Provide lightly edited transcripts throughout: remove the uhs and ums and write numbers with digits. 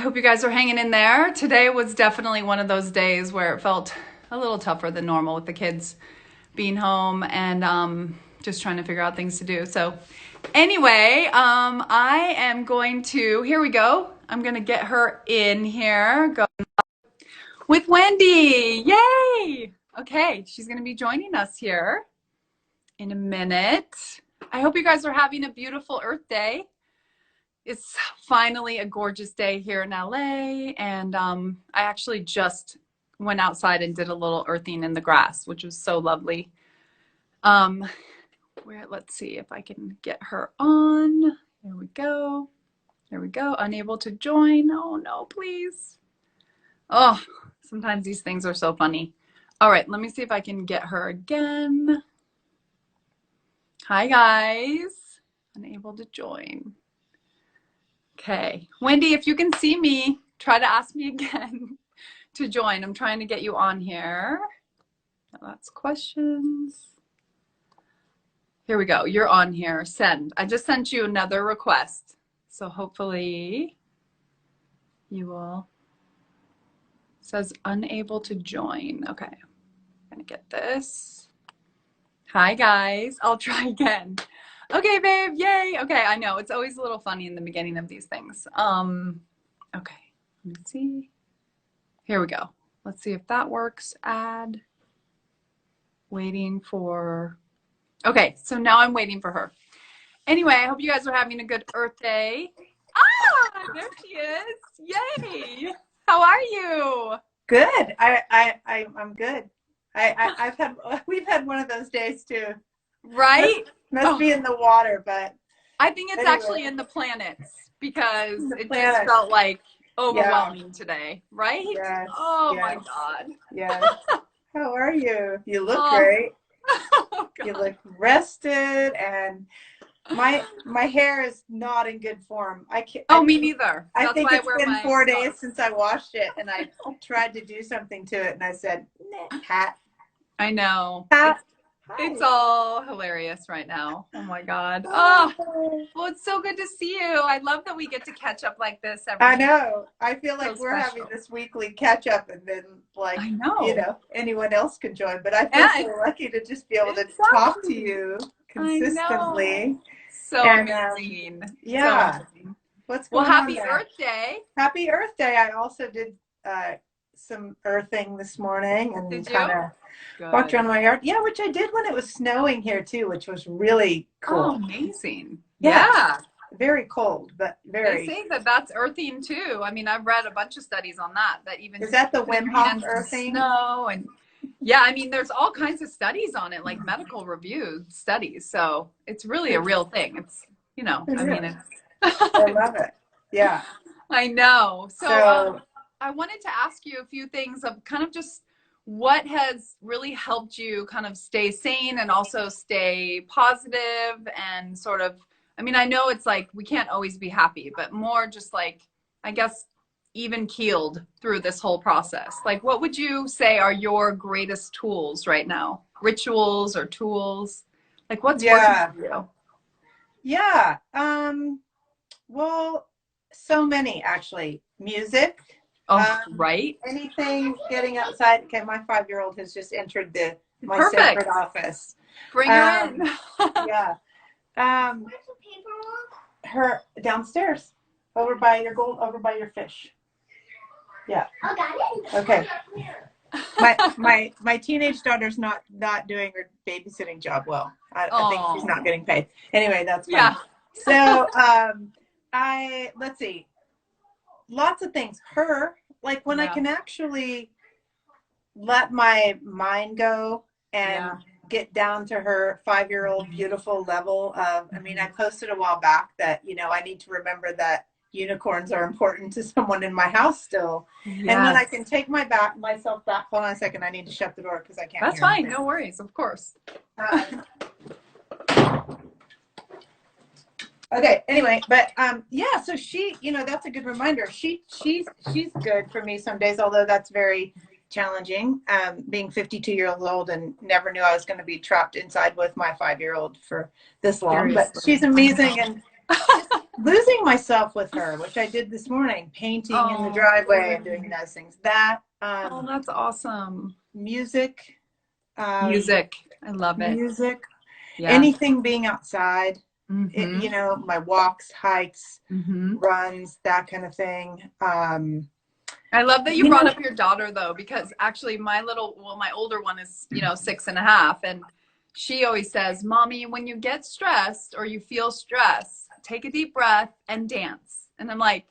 I hope you guys are hanging in there. Today was definitely one of those days where it felt a little tougher than normal with the kids being home and just trying to figure out things to do. So anyway, I am going to, here we go. I'm going to get her in here. Go with Wendy. Yay! Okay, she's going to be joining us here in a minute. I hope you guys are having a beautiful Earth Day. It's finally a gorgeous day here in LA, and I actually just went outside and did a little earthing in the grass, which was so lovely. Let's see if I can get her on. There we go. There we go. Unable to join. Oh no, please. Oh, sometimes these things are so funny. All right, let me see if I can get her again. Hi guys. Unable to join. Okay, Wendy, if you can see me, try to ask me again to join. I'm trying to get you on here. Now that's questions. Here we go. You're on here. Send. I just sent you another request. So hopefully you will. It says unable to join. Okay, I'm gonna get this. Hi guys. I'll try again. Okay, babe, yay. Okay, I know, it's always a little funny in the beginning of these things. Okay, let me see. Here we go. Let's see if that works. Add. Waiting for, okay, so now I'm waiting for her. Anyway, I hope you guys are having a good Earth Day. Ah, there she is. Yay. How are you? Good. I'm good. We've had one of those days too. Right? Must be in the water, but I think it's actually in the planets because it just felt like overwhelming today, right? Yes. Oh yes. my God. Yes. How are you? You look great. Oh, you look rested, and my hair is not in good form. I can't. Oh, me neither. I think it's been 4 days since I washed it, and I tried to do something to it, and I said, nah, hat. I know. Hat. It's all hilarious right now. Oh my God. Oh, well, it's so good to see you. I love that we get to catch up like this every I know. I feel like so we're having this weekly catch up, and then I know. you know, anyone else could join. But I feel so lucky to just be able to talk to you consistently. So amazing. Yeah. So amazing. What's going on? Well, happy Earth Day. Happy Earth Day. I also did some earthing this morning and kind of walked around my yard. Yeah, which I did when it was snowing here too, which was really cool. Oh, amazing. Yeah. Very cold, but very. They say that that's earthing too. I mean, I've read a bunch of studies on that. That even is that the Wim Hof earthing? Snow and yeah, I mean, there's all kinds of studies on it, like medical review studies. So it's really a real thing. It's I mean, it's. I love it. Yeah. I know. So I wanted to ask you a few things of kind of just what has really helped you kind of stay sane and also stay positive and sort of, I mean, I know it's like we can't always be happy, but more just like, I guess, even keeled through this whole process. Like, what would you say are your greatest tools right now? Rituals or tools? Like, what's working for you? Yeah. Well, so many actually. Music. Oh, right. Anything getting outside. Okay, my 5-year-old has just entered my separate office. Bring her in. Yeah. Her downstairs, over by your fish. Yeah. Oh, got it. Okay. My teenage daughter's not doing her babysitting job well. I think she's not getting paid. Anyway, that's fine. Yeah. So let's see. Lots of things. Like when I can actually let my mind go and get down to her 5-year-old beautiful level of, I mean, I posted a while back that, I need to remember that unicorns are important to someone in my house still. Yes. And when I can take myself back, hold on a second, I need to shut the door because I can't. That's fine. No worries. Of course. Okay. Anyway, but yeah. So she, that's a good reminder. She's good for me some days, although that's very challenging. Being 52 years old and never knew I was going to be trapped inside with my 5-year-old for this long. Seriously. But she's amazing and losing myself with her, which I did this morning, painting in the driveway and doing those things. That oh, that's awesome. Music, Music, I love it. music, Yeah. anything being outside. Mm-hmm. You know, my walks, hikes, mm-hmm. runs, that kind of thing. I love that you brought up your daughter though, because actually my older one is, 6.5, and she always says, Mommy, when you get stressed or you feel stress, take a deep breath and dance. And I'm like,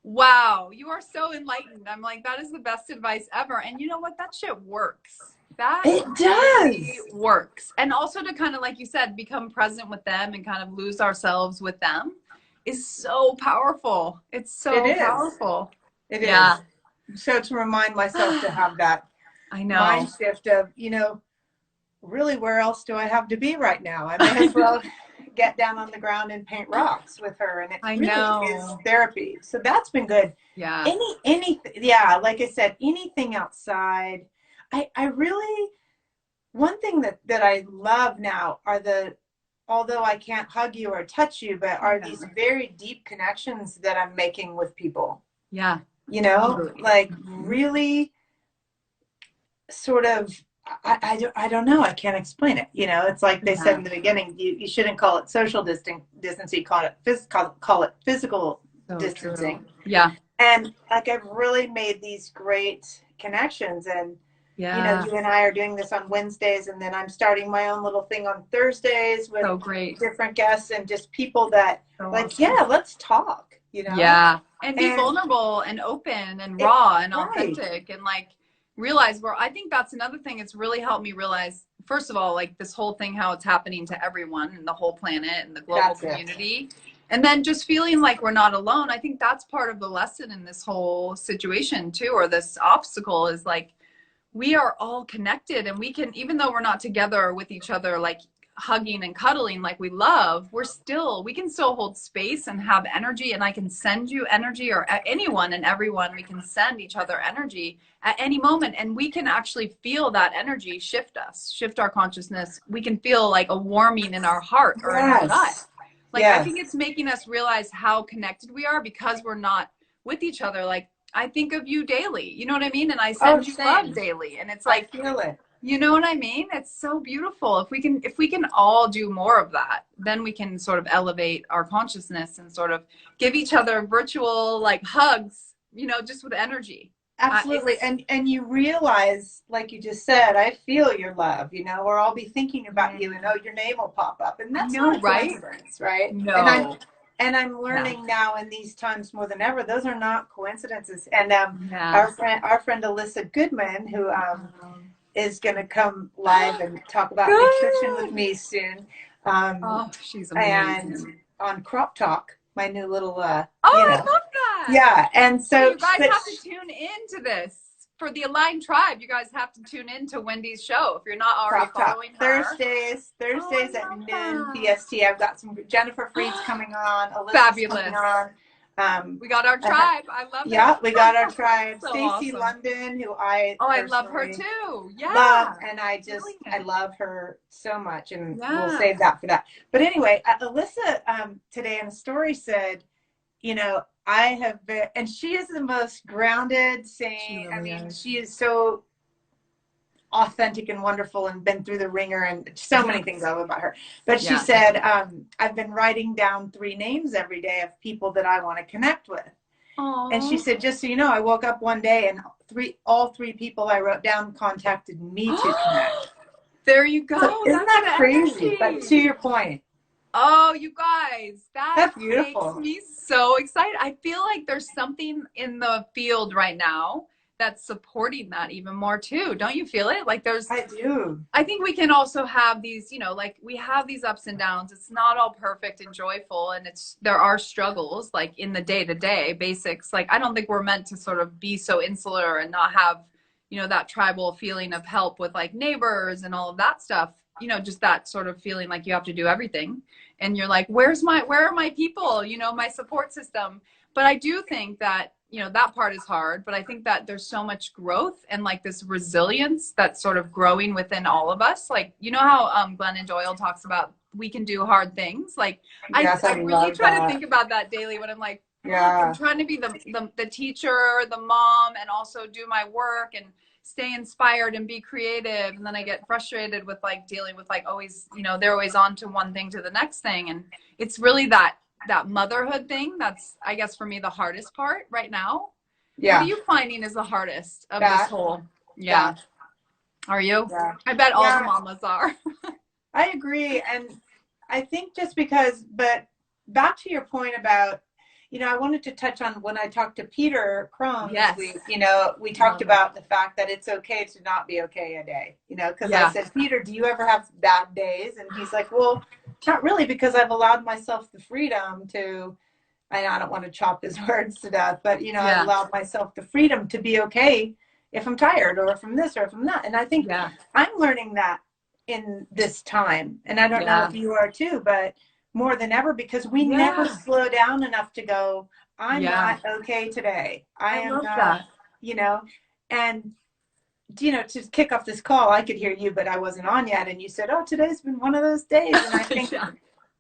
wow, you are so enlightened. I'm like, that is the best advice ever. And you know what? That shit works. It does. Works. And also to kind of, like you said, become present with them and kind of lose ourselves with them is so powerful. It's so powerful. It is. So to remind myself to have that mind shift of, really, where else do I have to be right now? I may as well get down on the ground and paint rocks with her. And it really is therapy. So that's been good. Yeah. Like I said, anything outside. I really, one thing that I love now are although I can't hug you or touch you, but are these very deep connections that I'm making with people. Yeah. Like really sort of, I don't know. I can't explain it. It's like they said in the beginning, you shouldn't call it social distancing, call it physical distancing. True. Yeah. And like, I've really made these great connections, and you and I are doing this on Wednesdays, and then I'm starting my own little thing on Thursdays with different guests and just people that awesome. Let's talk, Yeah. And be vulnerable and open and raw and authentic and like realize I think that's another thing. It's really helped me realize, first of all, like this whole thing, how it's happening to everyone and the whole planet and the global community. And then just feeling like we're not alone. I think that's part of the lesson in this whole situation too, or this obstacle, is like, we are all connected, and we can, even though we're not together with each other, like hugging and cuddling like we love, we can still hold space and have energy. And I can send you energy, or anyone and everyone, we can send each other energy at any moment. And we can actually feel that energy shift our consciousness. We can feel like a warming in our heart or in our gut. Like, I think it's making us realize how connected we are because we're not with each other. Like, I think of you daily, you know what I mean? And I send you love daily. And it's like, I feel it. You know what I mean? It's so beautiful. If we can all do more of that, then we can sort of elevate our consciousness and sort of give each other virtual like hugs, just with energy. Absolutely. And you realize, like you just said, I feel your love, or I'll be thinking about you, and your name will pop up. And that's not a coincidence, right? No. And I'm learning now in these times more than ever, those are not coincidences. And our friend Alyssa Goodman, who is going to come live and talk about nutrition with me soon. She's amazing. And on Crop Talk, my new little, I love that. Yeah. And so you guys have to tune into this. For the Aligned Tribe, you guys have to tune in to Wendy's show if you're not already following her. Thursdays at noon PST. I've got some Jennifer Freed's coming on. Alyssa's fabulous. Coming on. We got our tribe. I love it. Yeah, we got our tribe. So Stacey awesome. London, who I love her too. Yeah. Love, and I love her so much, and we'll save that for that. But anyway, Alyssa today in a story said, I have been, and she is the most grounded, sane. She is so authentic and wonderful, and been through the ringer, and so many things I love about her. But she said, I've been writing down 3 names every day of people that I want to connect with. Aww. And she said, just so you know, I woke up one day and all 3 people I wrote down contacted me to connect. There you go. So isn't that crazy? But to your point. Oh, you guys, that's beautiful. Makes me so excited. I feel like there's something in the field right now that's supporting that even more too. Don't you feel it? Like I do. I think we can also have these, like we have these ups and downs. It's not all perfect and joyful, and there are struggles like in the day-to-day basics. Like, I don't think we're meant to sort of be so insular and not have, that tribal feeling of help with like neighbors and all of that stuff. Just that sort of feeling like you have to do everything. And you're like, where are my people, my support system. But I do think that, you know, that part is hard, but I think that there's so much growth and like this resilience that's sort of growing within all of us. Like, you know how Glennon Doyle talks about we can do hard things. Like, Yes, I I really love try to that. think about that daily when I'm like, fuck, I'm Yeah. trying to be the teacher, the mom, and also do my work and stay inspired and be creative. And then I get frustrated with like dealing with like always, you know, they're always on to one thing to the next thing. And it's really that motherhood thing that's, I guess, for me the hardest part right now. What are Yeah. you finding is the hardest of this That, whole? Yeah. that, Are you? yeah. I bet all the Yeah, mamas are. I agree. And I think just because, but back to your point about, you know, I wanted to touch on when I talked to Peter Crone this Yes. week, you know, we talked about the fact that it's okay to not be okay a day, you know, because I said, Peter, do you ever have bad days? And he's like, well, not really, because I've allowed myself the freedom to, and I don't want to chop his words to death, but, you know, I've allowed myself the freedom to be okay if I'm tired or if I'm this or if I'm that. And I think I'm learning that in this time. And I don't know if you are too, but more than ever, because we never slow down enough to go, I'm not okay today. I am not, you know, and, you know, to kick off this call, I could hear you, but I wasn't on yet. And you said, oh, today's been one of those days. And I think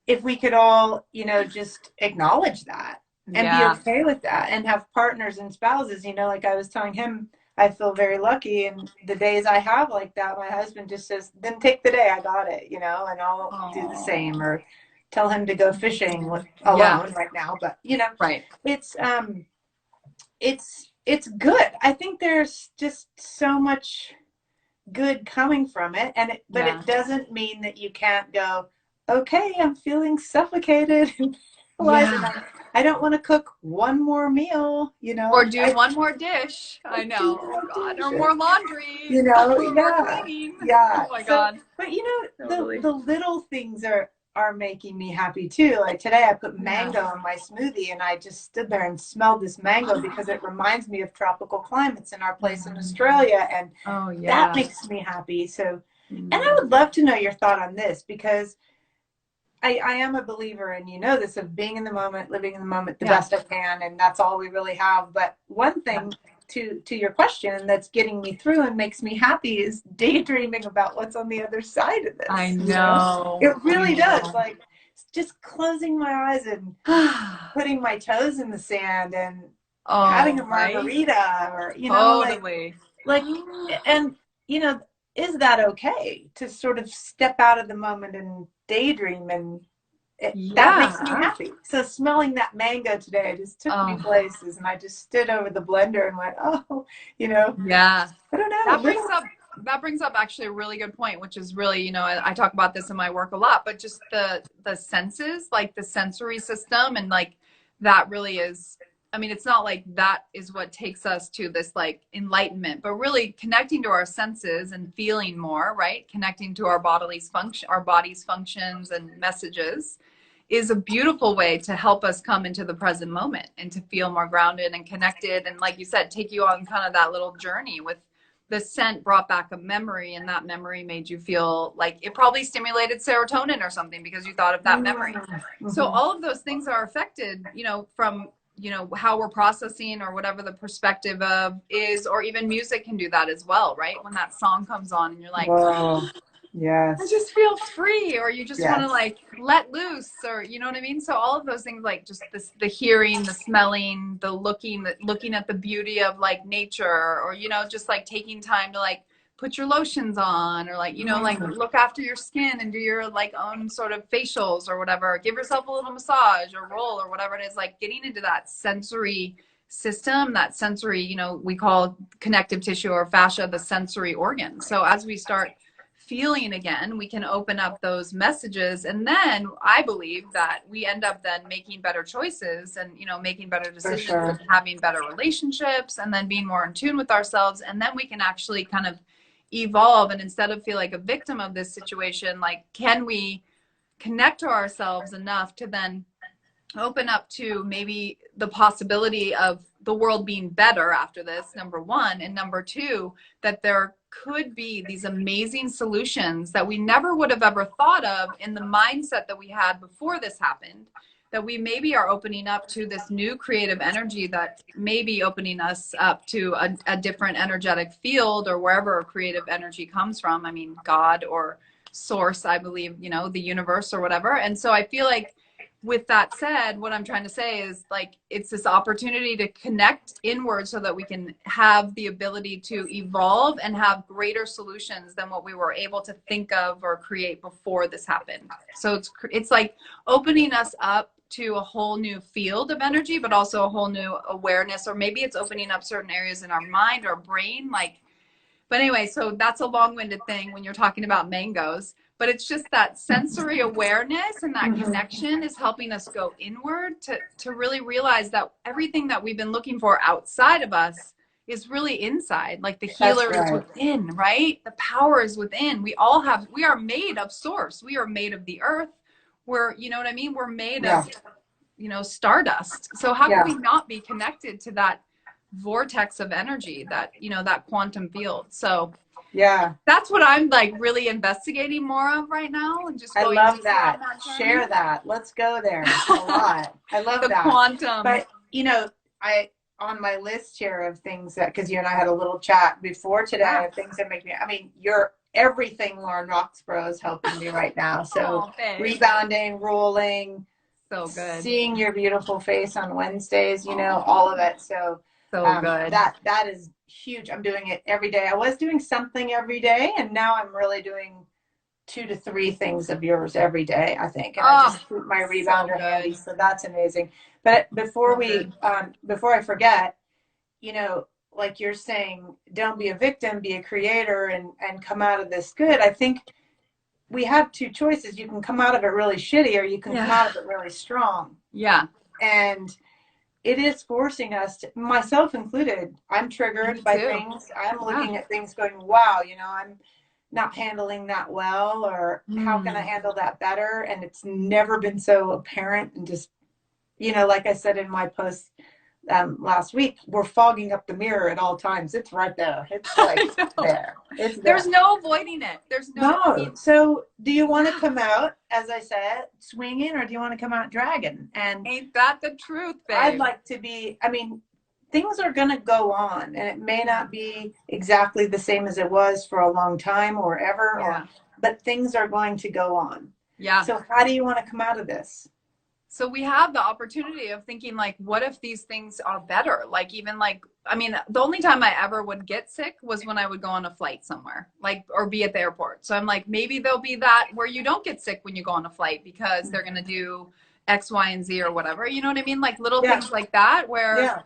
if we could all, you know, just acknowledge that and be okay with that and have partners and spouses, you know, like I was telling him, I feel very lucky. And the days I have like that, my husband just says, then take the day, I got it, you know, and I'll do the same, or tell him to go fishing alone right now. But, you know, it's good. I think there's just so much good coming from it. And but it doesn't mean that you can't go, okay, I'm feeling suffocated. I don't want to cook one more meal, you know, or do one more dish. I know. Oh God, or more laundry. You know, or more cleaning. Oh my God. But you know, the little things are making me happy too. Like today, I put mango in my smoothie, and I just stood there and smelled this mango because it reminds me of tropical climates in our place in Australia, and that makes me happy. So, and I would love to know your thought on this, because I am a believer, and you know this, of being in the moment, living in the moment the best I can, and that's all we really have. But one thing to your question that's getting me through and makes me happy is daydreaming about what's on the other side of this. I know. You know? It really does. Like just closing my eyes and putting my toes in the sand and having a margarita, or you know, like and you know, is that okay to sort of step out of the moment and daydream? And that makes me happy. So smelling that mango today just took me places, and I just stood over the blender and went, oh, you know, I don't know. That brings up actually a really good point, which is really, you know, I talk about this in my work a lot, but just the senses, like the sensory system, and like that really is, I mean, it's not like that is what takes us to this like enlightenment, but really connecting to our senses and feeling more, right? Connecting to our body's functions and messages is a beautiful way to help us come into the present moment and to feel more grounded and connected. And like you said, take you on kind of that little journey with the scent brought back a memory, and that memory made you feel like it probably stimulated serotonin or something because you thought of that memory. So all of those things are affected, you know, from, you know, how we're processing or whatever the perspective of is, or even music can do that as well, right? When that song comes on and you're like, I just feel free, or you just want to like let loose, or you know what I mean? So all of those things, like just the hearing, the smelling, the looking at the beauty of like nature, or, you know, just like taking time to like put your lotions on, or like, you know, like look after your skin and do your like own sort of facials or whatever, give yourself a little massage or roll or whatever it is, like getting into that sensory system, that sensory, you know, we call connective tissue or fascia the sensory organ. So as we start feeling again, we can open up those messages, and then I believe that we end up then making better choices and, you know, making better decisions and having better relationships, and then being more in tune with ourselves, and then we can actually kind of evolve, and instead of feel like a victim of this situation, like can we connect to ourselves enough to then open up to maybe the possibility of the world being better after this, number one, and number two, that there could be these amazing solutions that we never would have ever thought of in the mindset that we had before this happened, that we maybe are opening up to this new creative energy that may be opening us up to a different energetic field, or wherever creative energy comes from. I mean, God or source, I believe, you know, the universe or whatever. And so I feel like, with that said, what I'm trying to say is, like, it's this opportunity to connect inward so that we can have the ability to evolve and have greater solutions than what we were able to think of or create before this happened. So it's like opening us up to a whole new field of energy, but also a whole new awareness, or maybe it's opening up certain areas in our mind or brain, like. But anyway, so that's a long-winded thing when you're talking about mangoes, but it's just that sensory awareness and that connection is helping us go inward to really realize that everything that we've been looking for outside of us is really inside. Like, the healer is within, right? The power is within. We are made of source. We are made of the earth. You know what I mean? We're made of, you know, stardust. So how can we not be connected to that vortex of energy, that, you know, that quantum field? So that's what I'm like really investigating more of right now, and just going. I love that. Share that. Let's go there a lot. I love the that. Quantum. But you know, on my list here of things that, because you and I had a little chat before today of things that make me, I mean, you're everything Lauren Roxborough is helping me right now. So rebounding, rolling, so good, seeing your beautiful face on Wednesdays, you know, all of it. So good. That is huge. I'm doing it every day. I was doing something every day, and now I'm really doing 2 to 3 things of yours every day, I think. And I just keep my rebounder handy, so that's amazing. But before I forget, you know, like you're saying, don't be a victim, be a creator, and come out of this good. I think we have 2 choices. You can come out of it really shitty, or you can come out of it really strong. Yeah. And it is forcing us to, myself included. I'm triggered by things. I'm looking at things going, wow, you know, I'm not handling that well, or how can I handle that better? And it's never been so apparent. And just, you know, like I said in my post last week, we're fogging up the mirror at all times. It's right there. It's like there. It's there. There's no avoiding it. There's no. So do you want to come out, as I said, swinging, or do you want to come out dragging? And ain't that the truth, babe? I'd like to be, I mean, things are going to go on, and it may not be exactly the same as it was for a long time or ever, but things are going to go on. Yeah. So how do you want to come out of this? So we have the opportunity of thinking, like, what if these things are better? Like, even like, I mean, the only time I ever would get sick was when I would go on a flight somewhere, like, or be at the airport. So I'm like, maybe there'll be that where you don't get sick when you go on a flight, because they're going to do X, Y, and Z or whatever. You know what I mean? Like little things like that where,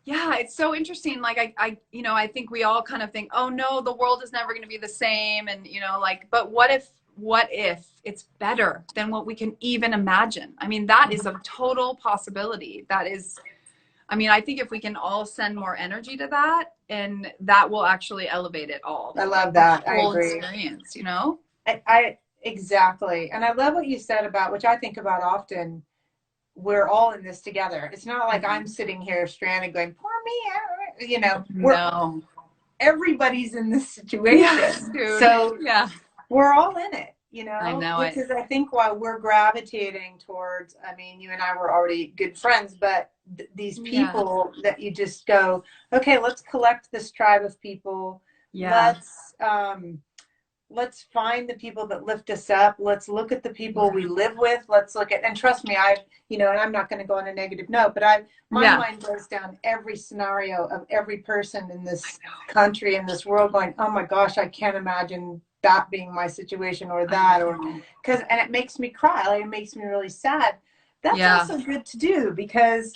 it's so interesting. Like you know, I think we all kind of think, oh no, the world is never going to be the same. And, you know, like, but what if it's better than what we can even imagine? I mean, that is a total possibility. That is, I mean, I think if we can all send more energy to that, and that will actually elevate it all. I love that. I agree. Experience, you know? I exactly. And I love what you said about, which I think about often, we're all in this together. It's not like I'm sitting here stranded going, poor me, you know, everybody's in this situation. So we're all in it, you know, which is, I think, why we're gravitating towards, I mean, you and I were already good friends, but these people that you just go, okay, let's collect this tribe of people. Let's find the people that lift us up. Let's look at the people we live with. Let's look at, and trust me, you know, and I'm not going to go on a negative note, but my mind goes down every scenario of every person in this country, in this world, going, oh my gosh, I can't imagine that being my situation, or that, or and it makes me cry. Like, it makes me really sad. That's also good to do, because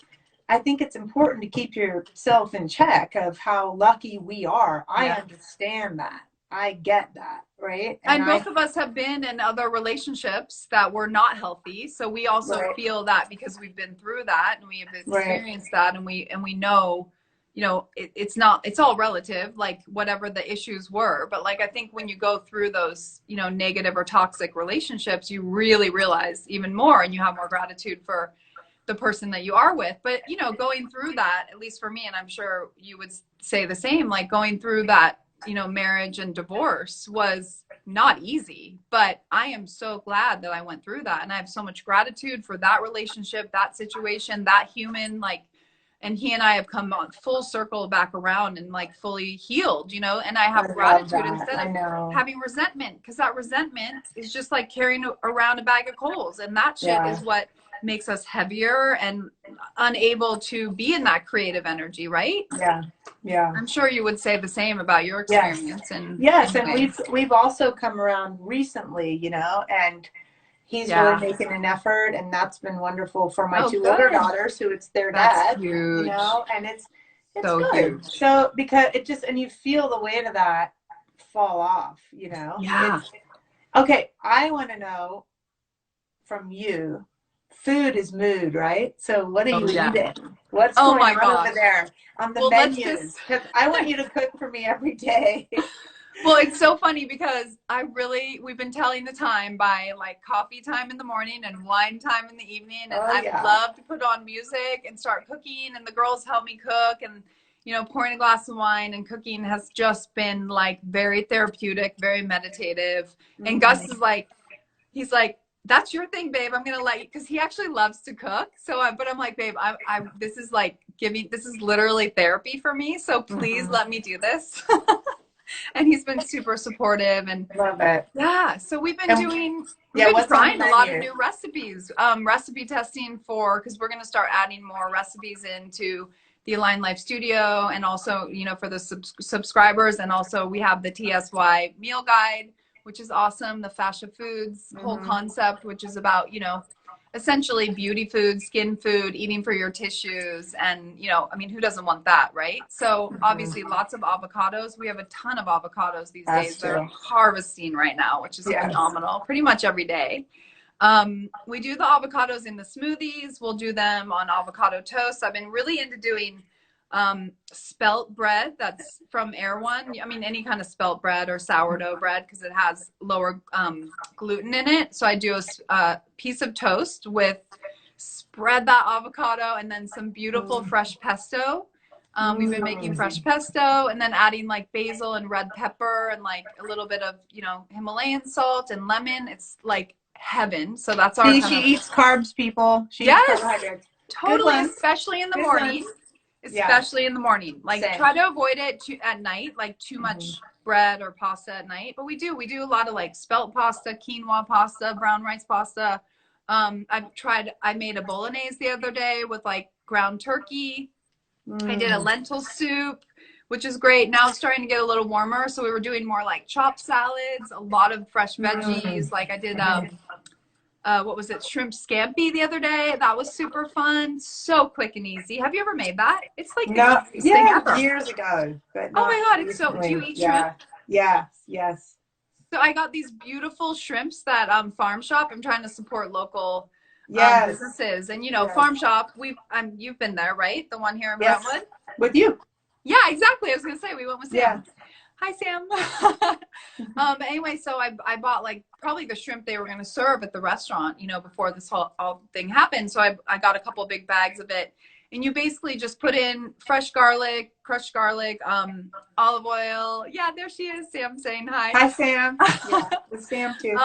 I think it's important to keep yourself in check of how lucky we are. I understand that. I get that, right? And both of us have been in other relationships that were not healthy, so we also feel that, because we've been through that and we have experienced that, and we know, you know, it's all relative, like whatever the issues were. But like, I think when you go through those, you know, negative or toxic relationships, you really realize even more, and you have more gratitude for the person that you are with. But, you know, going through that, at least for me, and I'm sure you would say the same, like going through that marriage and divorce was not easy, but I am so glad that I went through that. And I have so much gratitude for that relationship, that situation, that human, like, and he and I have come on full circle back around and like fully healed, and I have gratitude instead of having resentment, because that resentment is just like carrying around a bag of coals, and that shit is what makes us heavier and unable to be in that creative energy, right? Yeah. I'm sure you would say the same about your experience. Yes. And we've also come around recently, and he's really making an effort, and that's been wonderful for my two older daughters, who it's their dad, huge. And it's so good. Huge. So because it just, and you feel the weight of that fall off, Yeah. Okay, I want to know from you, food is mood, right? So what are you eating? What's going on over there on the menus? Because I want you to cook for me every day. Well, it's so funny because we've been telling the time by like coffee time in the morning and wine time in the evening. And I love to put on music and start cooking, and the girls help me cook, and, pouring a glass of wine and cooking has just been like very therapeutic, very meditative. And Gus is like, he's like, that's your thing, babe. I'm going to let you, because he actually loves to cook. So, but I'm like, babe, this is like this is literally therapy for me. So please let me do this. And he's been super supportive, and love it. Yeah. So we've been trying a lot of new recipes, recipe testing because we're going to start adding more recipes into the Align Life Studio, and also, for the subscribers. And also we have the TSY meal guide, which is awesome. The fascia foods whole concept, which is about, essentially beauty food, skin food, eating for your tissues. And, who doesn't want that, right? So obviously lots of avocados. We have a ton of avocados these days. They're harvesting right now, which is phenomenal, pretty much every day. We do the avocados in the smoothies. We'll do them on avocado toast. I've been really into doing spelt bread that's from Air One. Any kind of spelt bread or sourdough bread, because it has lower gluten in it. So I do a piece of toast spread that avocado, and then some beautiful fresh pesto. We've been making fresh pesto, and then adding like basil and red pepper and like a little bit of, Himalayan salt and lemon. It's like heaven. So that's our she eats carbs, people. She eats carbohydrates. Totally, especially in the morning. Especially in the morning. Like try to avoid it at night, like too much bread or pasta at night. But we do a lot of like spelt pasta, quinoa pasta, brown rice pasta. I made a bolognese the other day with like ground turkey. I did a lentil soup, which is great. Now it's starting to get a little warmer, so we were doing more like chopped salads, a lot of fresh veggies. Like I did what was it, shrimp scampi the other day. That was super fun. So quick and easy. Have you ever made that? It's like the easiest thing ever. Years ago. But oh my God, it's so, do you eat shrimp? Yes. So I got these beautiful shrimps that Farm Shop. I'm trying to support local businesses, and Farm Shop. You've been there, right? The one here in Brentwood with you. Yeah, exactly. I was gonna say we went with Sam. Hi, Sam. But anyway, so I bought like probably the shrimp they were going to serve at the restaurant, before this whole thing happened. So I got a couple of big bags of it, and you basically just put in fresh garlic, crushed garlic, olive oil. Yeah, there she is. Sam saying hi. Hi, Sam. With Sam too.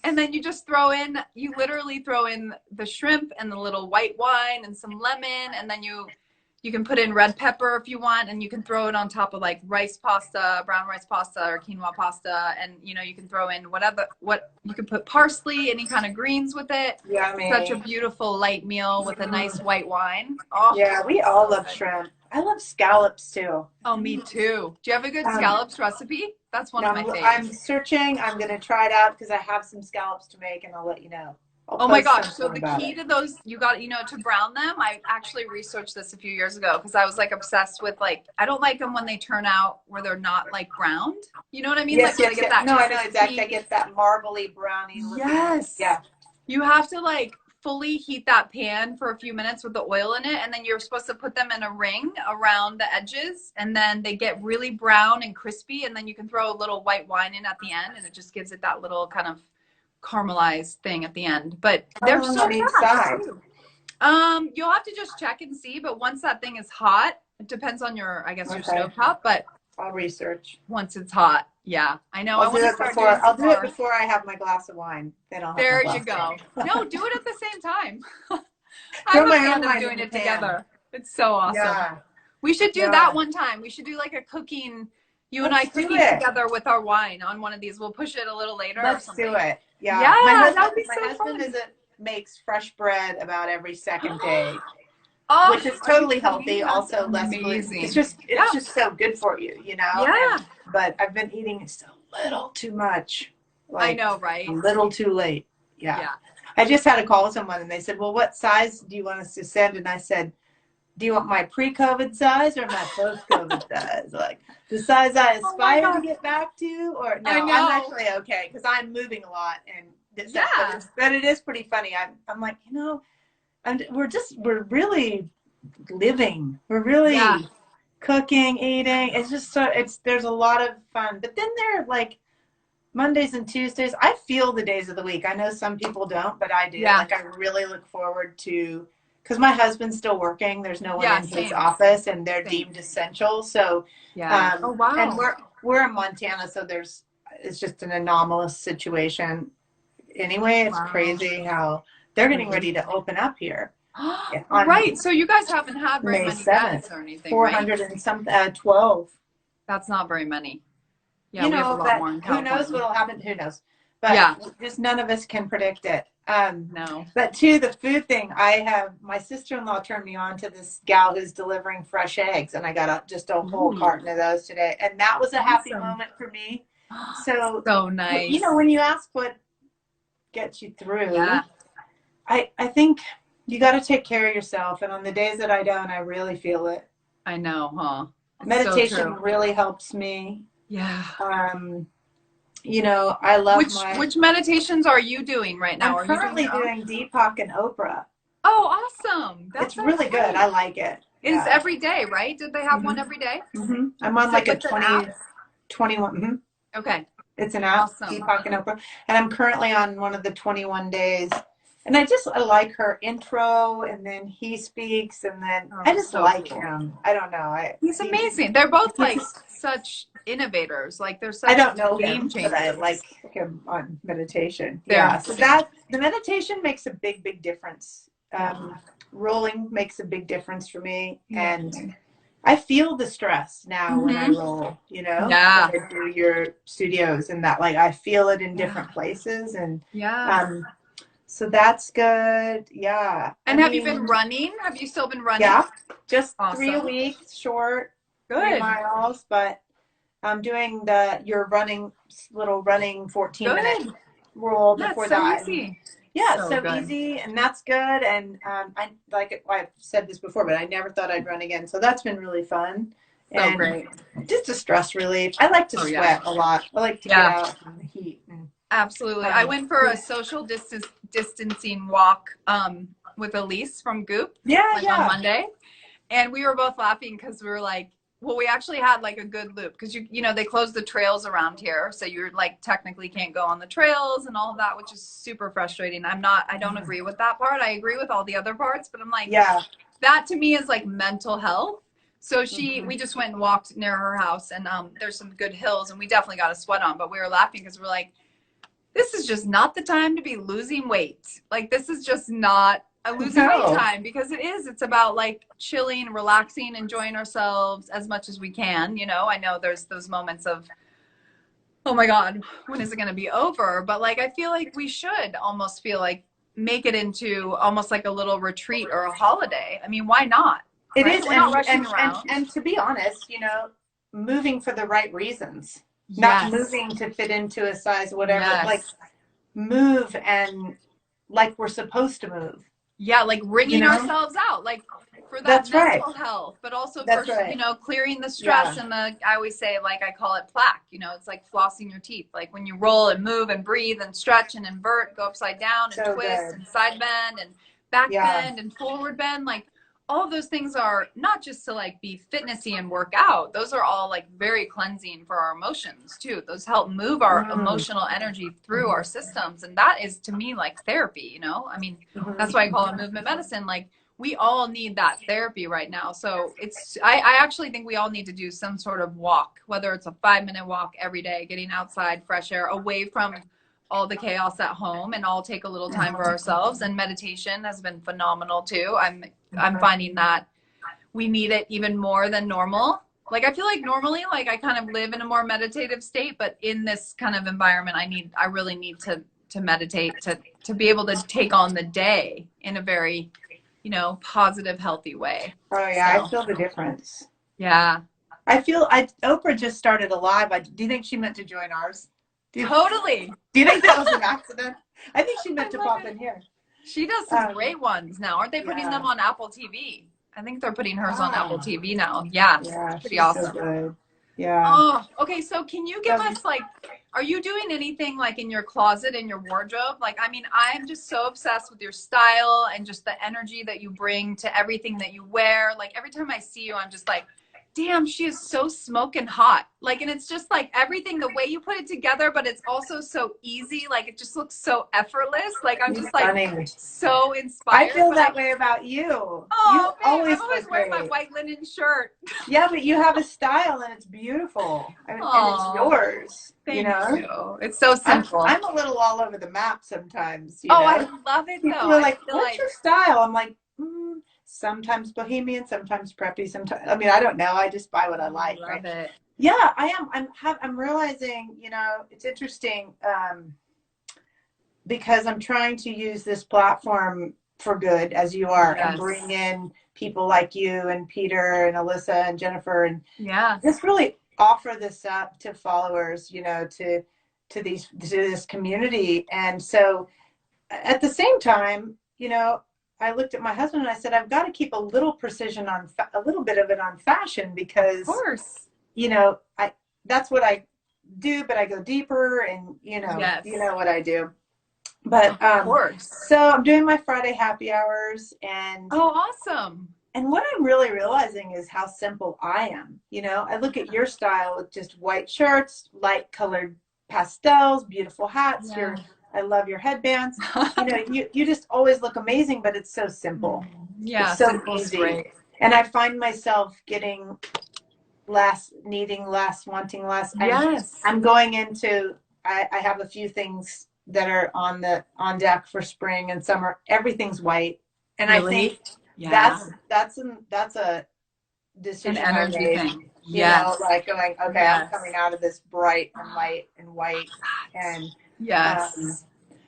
And then you literally throw in the shrimp and the little white wine and some lemon, and then you can put in red pepper if you want, and you can throw it on top of like rice pasta, brown rice pasta, or quinoa pasta. And, you can throw in you can put parsley, any kind of greens with it. Yummy. Such a beautiful light meal with a nice white wine. Oh, yeah, we all love shrimp. I love scallops too. Oh, me too. Do you have a good scallops recipe? That's one of my favorites. I'm searching. I'm going to try it out because I have some scallops to make, and I'll let you know. Oh my gosh. So the key to those, you got, to brown them. I actually researched this a few years ago because I was like obsessed with I don't like them when they turn out where they're not like browned. You know what I mean? Yes, Get that no, I know exactly. I get that marbly brownie. Yes. Yeah. You have to fully heat that pan for a few minutes with the oil in it. And then you're supposed to put them in a ring around the edges. And then they get really brown and crispy. And then you can throw a little white wine in at the end. And it just gives it that little kind of caramelized thing at the end. But they're so fast. You'll have to just check and see, but once that thing is hot, it depends on your stove top, but I'll research. once it's hot. Yeah, I know. I I'll do want to it start doing before. I'll some do it more. before I have my glass of wine. Then I'll have my There you glass of go. wine. No, do it at the same time. I'm Throw a my own fan of wine in doing the it pan. together. It's so awesome. Yeah, We should do that yeah. one time. We should do like a cooking, you and I Let's do cooking it. together with our wine on one of these. We'll push it a little later or Let's do something. it. Yeah, Yeah. that would be My so husband fun. makes fresh bread about every second day, Oh, which is are you totally kidding me? healthy. That's Also less gluten. amazing. It's just so good for you, you know? Yeah. But I've been eating so little too much. I Like know, right? a little too late. Yeah. Yeah. I just had to call someone and they said, well, what size do you want us to send? And I said, do you want my pre-COVID size or my post-COVID size? Like the size I Oh my aspire to God. get back to, or no? I know. I'm actually okay because I'm moving a lot, and Yeah. but it is pretty funny. I'm like, we're really living. We're really cooking, eating. It's just there's a lot of fun. But then there are like Mondays and Tuesdays. I feel the days of the week. I know some people don't, but I do. Yeah. Like I really look forward to, because my husband's still working. There's no one in his same. office, and they're Same. deemed essential. So, Yeah. Oh, wow. and we're in Montana, so it's just an anomalous situation. Anyway, it's crazy how they're getting ready to open up here. Right. So you guys haven't had very May many 7th, deaths or anything, 400 and some 12. That's not very many. Yeah, You we have a know, lot but more in who California. knows what'll happen? Who knows? But Yeah. just none of us can predict it. No. But to the food thing, my sister-in-law turned me on to this gal who's delivering fresh eggs, and I got just a whole carton of those today, and that was a happy moment for me. So nice. You know, when you ask what gets you through, yeah. I think you got to take care of yourself, and on the days that I don't, I really feel it. I know, huh? Meditation really helps me. Yeah. You know, I love which meditations are you doing right now? I'm currently doing Deepak and Oprah. Oh, awesome. It's really good. I like it. It's every day, right? Did they have one every day? Mm-hmm. I'm on like a 21. Mm-hmm. Okay. It's an app, Deepak and Oprah. And I'm currently on one of the 21 days. And I like her intro, and then he speaks, and then I just like him. I don't know. He's amazing. They're both like such innovators. Like they're such I don't know game him, changers. but I like him on meditation. Yeah. So the meditation makes a big difference. Rolling makes a big difference for me, and I feel the stress now when I roll. You know, when I do your studios, and that like I feel it in different places, and so that's good. Yeah. And have you been running? Have you still been running? Yeah, just 3 a week, short, 3 miles. But I'm doing your running 14-minute rule before that. Easy. Yeah, so easy, and that's good. And I've said this before, but I never thought I'd run again. So that's been really fun. So great. Just a stress relief. I like to sweat a lot. I like to get out in the heat. Absolutely. I went for a social distancing walk with Elise from Goop on Monday. And we were both laughing because we were like, well, we actually had like a good loop because you know they closed the trails around here, so you're like technically can't go on the trails and all of that, which is super frustrating. I don't agree with that part. I agree with all the other parts, but I'm like, that to me is like mental health. So we just went and walked near her house, and there's some good hills, and we definitely got a sweat on, but we were laughing because we're like, this is just not the time to be losing weight. Like, this is just not a losing weight time, because it's about like chilling, relaxing, enjoying ourselves as much as we can. You know, I know there's those moments of, oh my God, when is it going to be over? But like, I feel like we should almost make it into almost like a little retreat or a holiday. I mean, why not? It is. We're not rushing around. And to be honest, you know, moving for the right reasons. Not moving to fit into a size, whatever. Like move and like we're supposed to move. Yeah, like wringing ourselves out, like for that mental health, but also for you know, clearing the stress and I always say, like, I call it plaque. You know, it's like flossing your teeth. Like when you roll and move and breathe and stretch and invert, go upside down and twist and side bend and back bend and forward bend, like all of those things are not just to like be fitnessy and work out. Those are all like very cleansing for our emotions too. Those help move our emotional energy through our systems. And that is to me like therapy, you know? I mean, that's why I call it movement medicine. Like we all need that therapy right now. So I actually think we all need to do some sort of walk, whether it's a 5-minute walk every day, getting outside, fresh air, away from all the chaos at home, and all take a little time for ourselves. And meditation has been phenomenal too. I'm finding that we need it even more than normal. Like, I feel like normally, like, I kind of live in a more meditative state, but in this kind of environment, I really need to meditate, to be able to take on the day in a very, positive, healthy way. Oh yeah, So, I feel the difference. yeah. Oprah just started a live. Do you think she meant to join ours? Totally. Do you think that was an accident? I think she meant to pop in here. She does some great ones now. Aren't they putting them on Apple TV? I think they're putting hers on Apple TV now. Yeah. Yeah, Pretty she's awesome. so good. Yeah. Oh, okay. So can you give us, like, are you doing anything like in your closet, in your wardrobe? Like, I mean, I'm just so obsessed with your style and just the energy that you bring to everything that you wear. Like, every time I see you, I'm just like, damn, she is so smoking hot. Like, and it's just like everything, the way you put it together, but it's also so easy. Like, it just looks so effortless. Like, I'm just like so inspired. I feel that way about you. Oh, you always I'm always wearing my white linen shirt. Yeah, but you have a style and it's beautiful. And it's yours. Thank you. It's so simple. I'm a little all over the map sometimes. I love it though. People are like, what's your style? I'm like, sometimes bohemian, sometimes preppy, sometimes, I mean, I don't know. I just buy what I like. Love it. Yeah, I am. I'm realizing, it's interesting because I'm trying to use this platform for good, as you are, and bring in people like you and Peter and Alyssa and Jennifer, and just really offer this up to followers, to this community. And so at the same time, I looked at my husband and I said, I've got to keep a little precision on a little bit of it on fashion, because, of course, that's what I do, but I go deeper, and you know what I do. But of course. So I'm doing my Friday happy hours, and awesome. And what I'm really realizing is how simple I am. I look at your style with just white shirts, light colored pastels, beautiful hats. I love your headbands. You just always look amazing, but it's so simple. Yeah, it's so easy. Great. And I find myself getting less, needing less, wanting less. Yes. I'm going into, I have a few things that are on deck for spring and summer. Everything's white. And really? I think that's a decision, an energy thing. Like going, okay, I'm coming out of this bright and light and white, and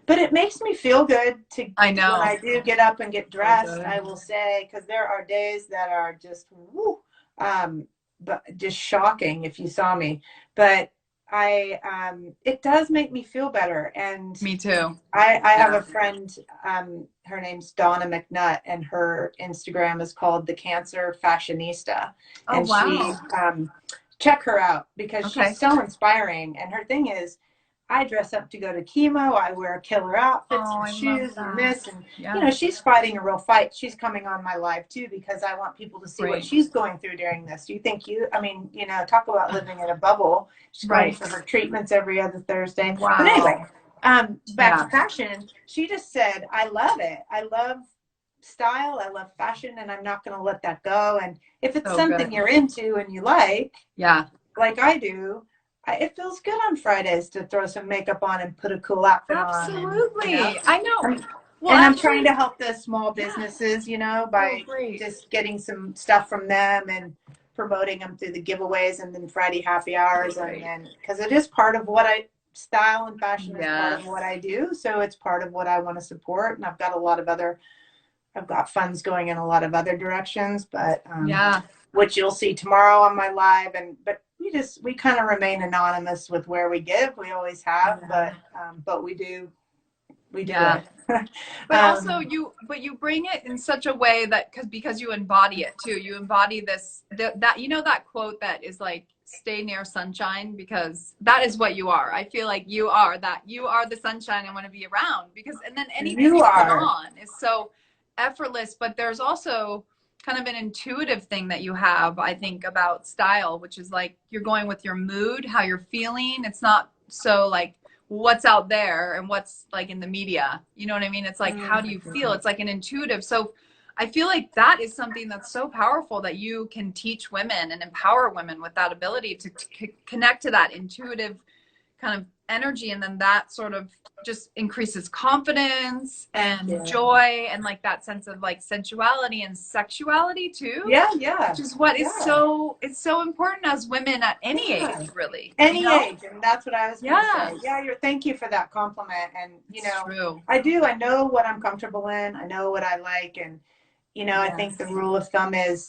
but it makes me feel good to. I know when I do get up and get dressed. I will say, because there are days that are just but just shocking if you saw me. But it does make me feel better. And me too. I have a friend, her name's Donna McNutt, and her Instagram is called The Cancer Fashionista. And she, check her out, because she's so inspiring. And her thing is, I dress up to go to chemo. I wear killer outfits and shoes and this. And, she's fighting a real fight. She's coming on my live too, because I want people to see what she's going through during this. Do you think talk about living in a bubble. She's going for her treatments every other Thursday. Wow. But anyway, back to fashion. She just said, I love it. I love style. I love fashion, and I'm not going to let that go. And if it's something you're into and you like I do, it feels good on Fridays to throw some makeup on and put a cool outfit on. Absolutely. I know. I'm trying to help the small businesses, by just getting some stuff from them and promoting them through the giveaways and then Friday happy hours. And because it is part of what style and fashion is part of what I do. So it's part of what I want to support. And I've got funds going in a lot of other directions, but which you'll see tomorrow on my live. But we kind of remain anonymous with where we give. We always have, but we do it. But also you bring it in such a way that because you embody it too. You embody that quote that is like, stay near sunshine, because that is what you are. I feel like you are the sunshine I want to be around, because and then anything you put on is so effortless. But there's also kind of an intuitive thing that you have, I think, about style, which is like you're going with your mood, how you're feeling. It's not so like what's out there and what's like in the media. You know what I mean? It's like, how do you feel? It's like an intuitive. So I feel like that is something that's so powerful that you can teach women and empower women with that ability to connect to that intuitive kind of energy. And then that sort of just increases confidence and joy and like that sense of like sensuality and sexuality too. Yeah. Which is what is it's so important as women at any age, really. Any age. And that's what I was going to say. Yeah. Thank you for that compliment. And, True. I know what I'm comfortable in. I know what I like. And, I think the rule of thumb is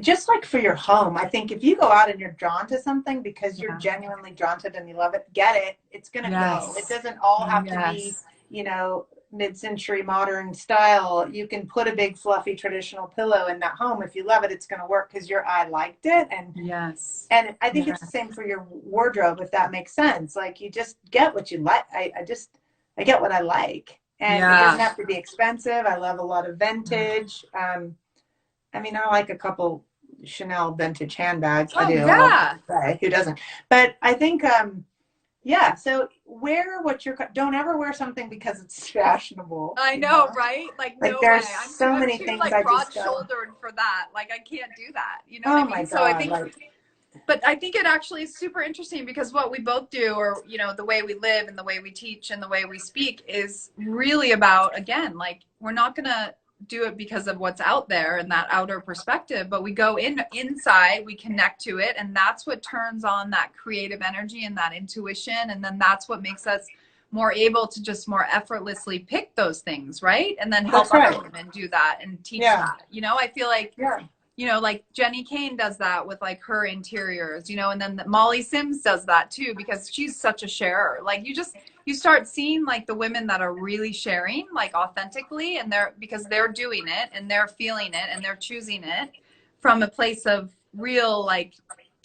just like for your home. I think if you go out and you're drawn to something because you're genuinely drawn to it and you love it, get it. It's going to go. It doesn't all have to be, mid-century modern style. You can put a big fluffy traditional pillow in that home. If you love it, it's going to work because your eye liked it. And and I think it's the same for your wardrobe, if that makes sense. Like you just get what you like. I get what I like. And it doesn't have to be expensive. I love a lot of vintage. I mean, I like a couple Chanel vintage handbags. I do. Yeah. Who doesn't? But I think, so don't ever wear something because it's fashionable. I know, right? Like no there's way. I'm so too, many too things like I broad-shouldered for that. Like I can't do that. You know what I mean? My God, so I think, but I think it actually is super interesting because what we both do, or the way we live and the way we teach and the way we speak is really about, again, like we're not gonna do it because of what's out there and that outer perspective, but we go inside, we connect to it, and that's what turns on that creative energy and that intuition, and then that's what makes us more able to just more effortlessly pick those things, right? And then help other women do that and teach that. I feel like like Jenny Kane does that with like her interiors, and then Molly Sims does that too, because she's such a sharer. Like you start seeing like the women that are really sharing like authentically, and because they're doing it and they're feeling it and they're choosing it from a place of real like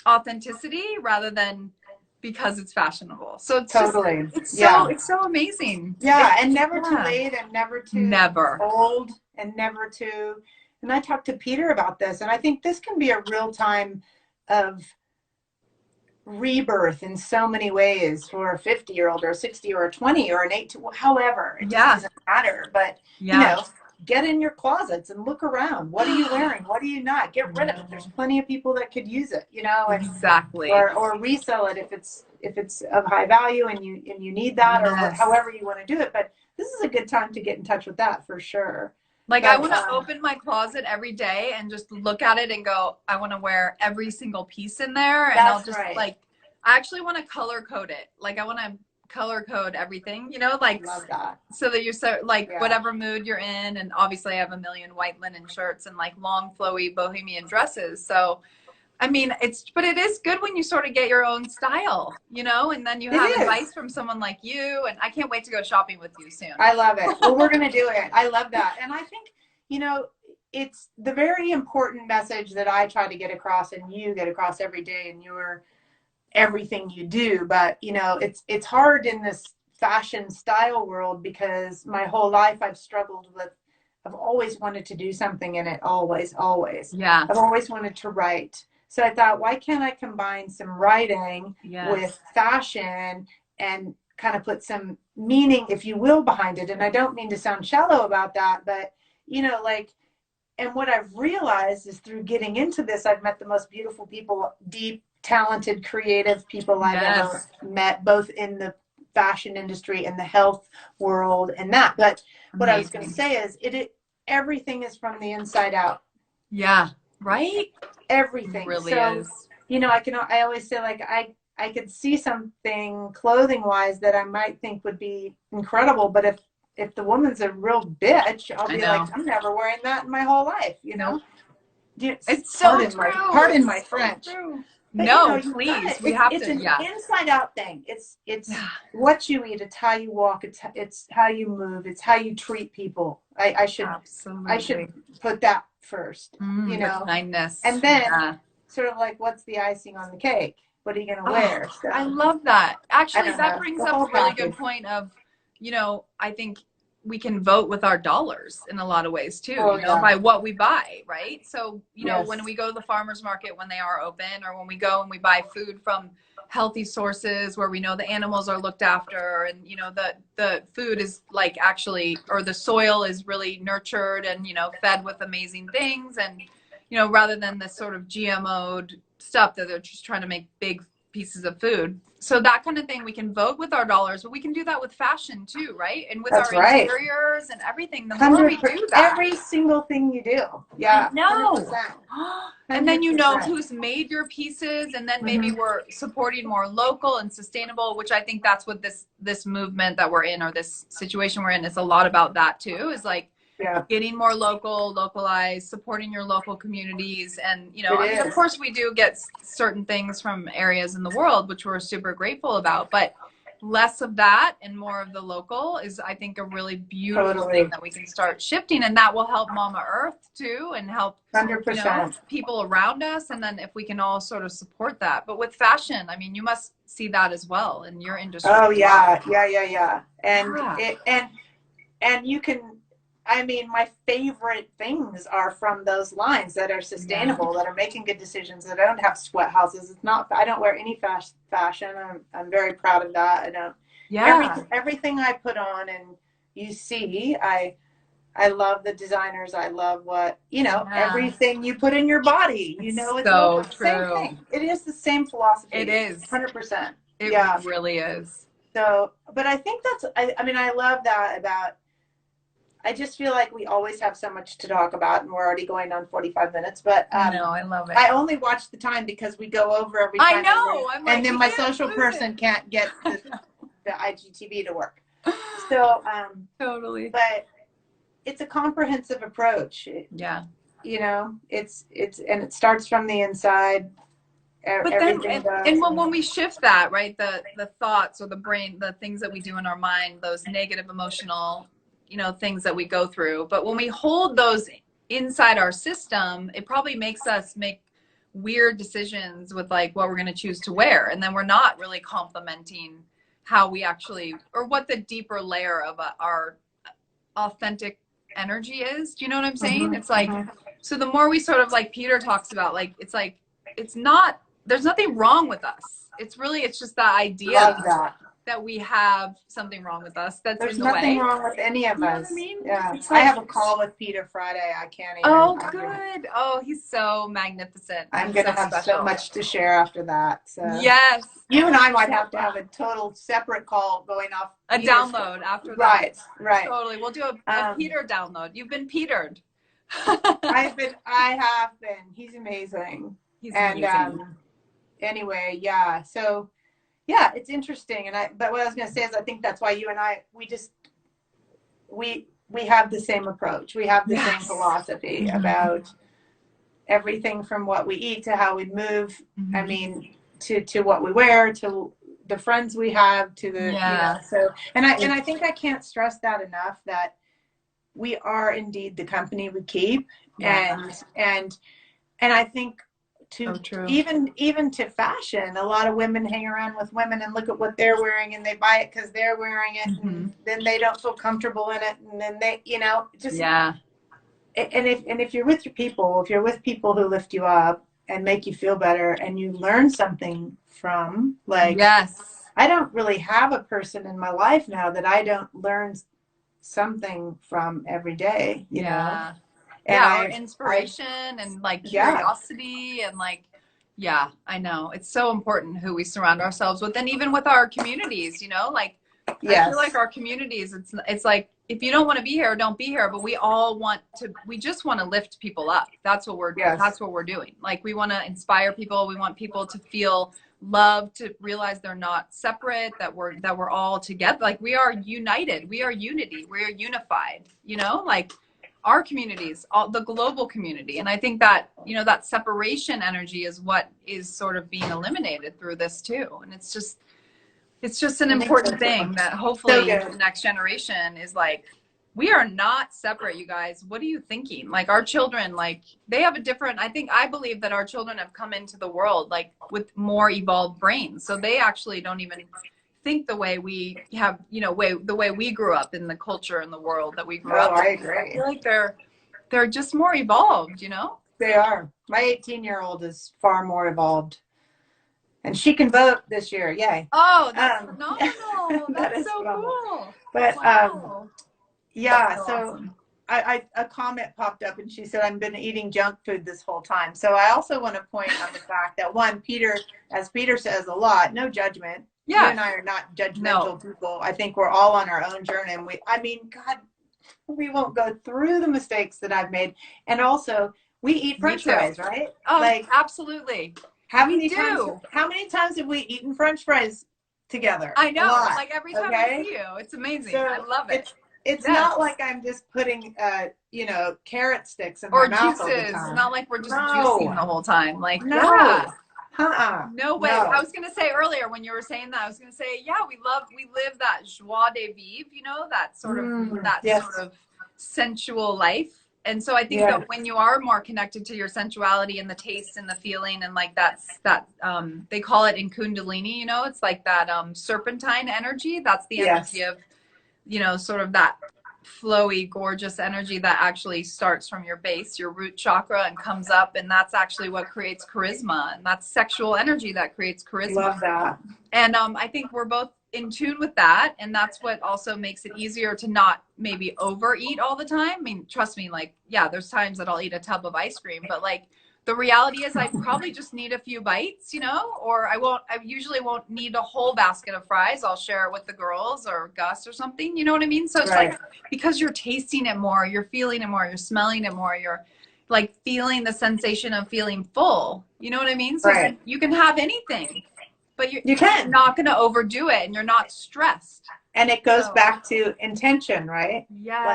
authenticity rather than because it's fashionable. So it's it's so amazing. And never too late and never too old and never too. And I talked to Peter about this, and I think this can be a real time of rebirth in so many ways for a 50-year-old or a 60 or a 20 or an 8, however. It just doesn't matter. But, get in your closets and look around. What are you wearing? What are you not? Get rid of it. There's plenty of people that could use it, Exactly. Or resell it if it's of high value and you need that or however you want to do it. But this is a good time to get in touch with that for sure. Like I want to open my closet every day and just look at it and go, I want to wear every single piece in there. And I'll just like, I actually want to color code it. Like I want to color code everything, like love that. So that you're so like whatever mood you're in. And obviously I have a million white linen shirts and like long flowy bohemian dresses. So, I mean, but it is good when you sort of get your own style, and then you have advice from someone like you. And I can't wait to go shopping with you soon. I love it. Well, we're going to do it. I love that. And I think, it's the very important message that I try to get across and you get across every day in your everything you do. But, it's hard in this fashion style world because my whole life I've struggled with, I've always wanted to do something in it. Always. Yeah. I've always wanted to write. So I thought, why can't I combine some writing with fashion and kind of put some meaning, if you will, behind it? And I don't mean to sound shallow about that, but, and what I've realized is through getting into this, I've met the most beautiful people, deep, talented, creative people I've ever met, both in the fashion industry and the health world and that. But what I was going to say is everything is from the inside out. Yeah. Right? Everything. It really is. I always say like I could see something clothing wise that I might think would be incredible, but if the woman's a real bitch, I'll be like, I'm never wearing that in my whole life, It's so true. Pardon my French. But, no, please. We have it's to. It's an inside out thing. It's what you eat. It's how you walk. It's how you move. It's how you treat people. I should put that first. Kindness. And then sort of like, what's the icing on the cake? What are you going to wear? I love that. Actually, that brings up a really good point of, I think we can vote with our dollars in a lot of ways too, Oh, you know, yeah. by what we buy, right? So, you know, Yes. when we go to the farmer's market when they are open, or when we go and we buy food from healthy sources where we know the animals are looked after, and, you know, the food is like actually, or the soil is really nurtured and, you know, fed with amazing things, and, you know, rather than this sort of GMO'd stuff that they're just trying to make big pieces of food. So that kind of thing, we can vote with our dollars, but we can do that with fashion too, right? And with That's our right. interiors and everything. The more we do that, every single thing you do. Yeah. no. 100%. And then you know 100%. who's made your pieces, and then maybe we're supporting more local and sustainable, which I think that's what this movement that we're in, or this situation we're in, is a lot about that too, is like getting more local, localized, supporting your local communities. And, you know, I mean, of course we do get certain things from areas in the world, which we're super grateful about, but less of that and more of the local is, I think, a really beautiful thing that we can start shifting, and that will help Mama Earth too, and help 100%. You know, people around us. And then if we can all sort of support that. But with fashion, I mean, you must see that as well in your industry. Oh yeah, yeah. And you can, I mean, my favorite things are from those lines that are sustainable, that are making good decisions, that don't have sweat houses. It's not, I don't wear any fashion. I'm very proud of that. I don't, everything I put on and you see, I love the designers. I love what, you know, everything you put in your body, you know, it's so the same thing. It is the same philosophy. It is 100%. It really is. So, but I think that's, I mean, I love that about, I just feel like we always have so much to talk about, and we're already going on 45 minutes. But no, I love it. I only watch the time because we go over every time. I know. And then my social person can't get the IGTV to work. So totally. But it's a comprehensive approach. You know, it's and it starts from the inside. But then, and when we shift that, right, the thoughts or the brain, the things that we do in our mind, those negative emotional, you know, things that we go through. But when we hold those inside our system, it probably makes us make weird decisions with like what we're going to choose to wear. And then we're not really complementing how we actually, or what the deeper layer of our authentic energy is. Do you know what I'm saying? It's like, so the more we sort of, like Peter talks about, like, it's like, it's not, there's nothing wrong with us. It's really, it's just the idea that we have something wrong with us. There's nothing wrong with any of us. I mean? Yeah. Like, I have a call with Peter Friday. I can't even. Oh, good. Oh, he's so magnificent. I'm going to have so much to share after that. So. Yes. You and I might have to have a total seppare call going off. A download after that. Right. Totally. We'll do a Peter download. You've been Petered. I have been. He's amazing. He's amazing. Anyway, yeah. So, yeah, it's interesting. But what I was going to say is, I think that's why you and I, we have the same approach. We have the same philosophy about everything from what we eat to how we move. I mean, to what we wear, to the friends we have, to the, you know, so, and I think I can't stress that enough, that we are indeed the company we keep. And I think, even to fashion, a lot of women hang around with women and look at what they're wearing, and they buy it because they're wearing it, and then they don't feel comfortable in it, and then they, you know, just and if you're with your people, if you're with people who lift you up and make you feel better, and you learn something from, like, I don't really have a person in my life now that I don't learn something from every day, you know. And our inspiration and like curiosity and like, I know it's so important who we surround ourselves with, and even with our communities, you know, like I feel like our communities, it's like, if you don't want to be here, don't be here, but we just want to lift people up. That's what we're doing. Like, we want to inspire people. We want people to feel loved, to realize they're not separate, that we're all together. Like, we are united. We are unity. We are unified, you know, like our communities, the global community. And I think that, you know, that separation energy is what is sort of being eliminated through this too. And it's just an important thing that hopefully the next generation is like, we are not separate, you guys. What are you thinking? Like, our children, like, they have a different, I believe that our children have come into the world like with more evolved brains. So they actually don't even think the way we have, you know, the way we grew up in the culture and the world that we grew Oh, up I in. agree. I feel like they're just more evolved, you know? They are. My 18-year-old is far more evolved. And she can vote this year. Yay. Oh, that's phenomenal. That That's is so phenomenal. cool. But Wow. yeah, So so awesome. a comment popped up and she said, I've been eating junk food this whole time. So I also want to point on the fact that one, Peter, as Peter says a lot, no judgment. You Yeah. and I are not judgmental No. people. I think we're all on our own journey. And God, we won't go through the mistakes that I've made. And also, we eat Me French too. fries, right? Oh, Like, absolutely. how We many times do. have we eaten French fries together? I A know. lot. Like every time I Okay. see you, it's amazing. So I love it. it's Yes. not like I'm just putting you know, carrot sticks in Or my mouth all the juices. time. Not like we're just No. juicing the whole time. Like, No. yeah. No way. No. I was gonna say earlier when you were saying that, I was gonna say, yeah, we live that joie de vivre, you know, that sort of sensual life. And so I think that when you are more connected to your sensuality and the taste and the feeling, and like that they call it in Kundalini, you know, it's like that serpentine energy. That's the energy of, you know, sort of that flowy, gorgeous energy that actually starts from your base, your root chakra, and comes up. And that's actually what creates charisma. And that's sexual energy that creates charisma. Love that. And I think we're both in tune with that. And that's what also makes it easier to not maybe overeat all the time. I mean, trust me, like, yeah, there's times that I'll eat a tub of ice cream, but like, the reality is I probably just need a few bites, you know, or I usually won't need a whole basket of fries. I'll share it with the girls or Gus or something, you know what I mean? So it's like, because you're tasting it more, you're feeling it more, you're smelling it more, you're like feeling the sensation of feeling full, you know what I mean? So it's like, you can have anything, but you're not going to overdo it, and you're not stressed. And it goes back to intention, right? Yes.